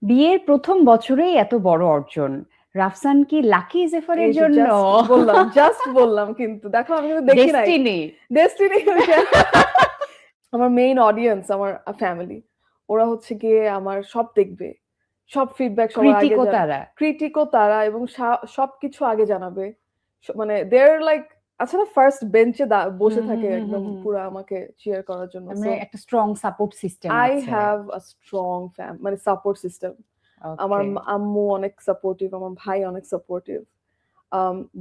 বিয়ের প্রথম বছরেই এত বড় অর্জন। রাফসান কি লাকি জেফারের জন্য? জাস্ট বললাম কিন্তু দেখো আমি কিন্তু দেখি নাই ডেস্টিনি। ডেস্টিনি আমার মেইন অডিয়েন্স আমার ফ্যামিলি, ওরা হচ্ছে গিয়ে আমার সব দেখবে, সব ফিডব্যাক সবার আগে ক্রিটিকও তারা। ক্রিটিকও তারা, এবং সবকিছু আগে জানাবে। মানে দেয়ার লাইক আচ্ছা না, ফার্স্ট বেঞ্চে বসে থাকে একদম পুরো আমাকে চিয়ার করার জন্য। মানে একটা স্ট্রং সাপোর্ট সিস্টেম আই আছে। হ্যাভ আ স্ট্রং মানে সাপোর্ট সিস্টেম। আমার ওকে। আম্মু অনেক সাপোর্টিভ, আমার ভাই অনেক সাপোর্টিভ।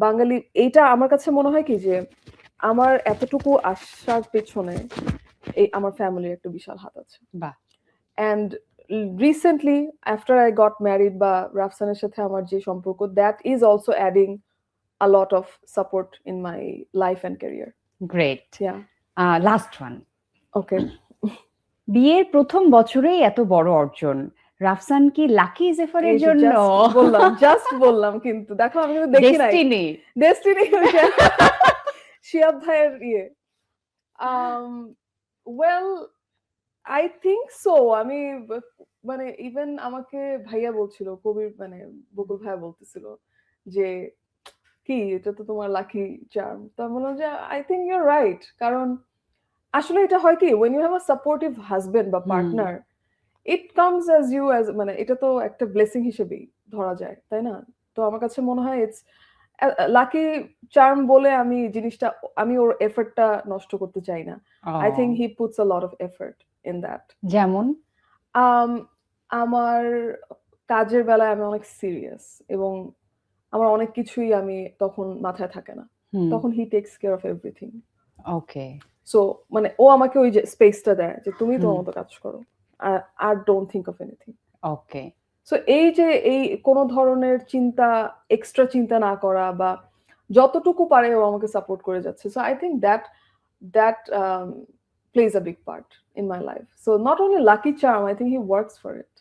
বাঙালি এইটা আমার কাছে মনে হয় কি যে আমার এতটুকু আসার পেছনে এই আমার ফ্যামিলির একটা বিশাল হাত আছে। বাহ। And recently after I got married বা রাফসানের সাথে আমার যে সম্পর্ক, that is also adding a lot of support in my life and career. Great. Yeah. Last one. Okay. বিয়ের প্রথম বছরেই এত বড় অর্জন। রাফসান কি লাকি জেফারের এই যে জন্য? জাস্ট বললাম কিন্তু দেখো আমি কিন্তু দেখি নাই ডেস্টিনি। ডেস্টিনি শিয়াব ভাইয়ের ইয়ে। Well I think so. আমি মানে ইভেন আমাকে ভাইয়া বলছিল, কবির মানে বকুল ভাইয়া বলতেছিল যে কি এটা তো তোমার লাকি চার্ম। তো আমি বললাম যে I think you are right, কারণ আসলে এটা হয় কি when you have a supportive husband বা partner, it comes as you as মানে এটা তো একটা ব্লেসিং হিসেবেই ধরা যায়, তাই না? তো আমার কাছে মনে হয় ইটস লাকি চার্ম বলে আমি জিনিসটা, আমি ওর এফর্টটা নষ্ট করতে চাই না। I think he puts a lot of effort in that. যেমন আমার কাজের বেলায় আমি অনেক সিরিয়াস, এবং আমার অনেক কিছুই আমি তখন মাথায় থাকে না, তখন হি tax care of everything. Okay. So মানে ও আমাকে ওই যে স্পেসটা দেয় যে তুমি তোমার মতো কাজ করো, আর don't think of anything. Okay. So এই যে এই কোনো ধরনের চিন্তা, এক্সট্রা চিন্তা না করা, বা যতটুকু পারে ও আমাকে সাপোর্ট করে যাচ্ছে। So I think that plays a big part in my life. So not only lucky charm, I think he works for it.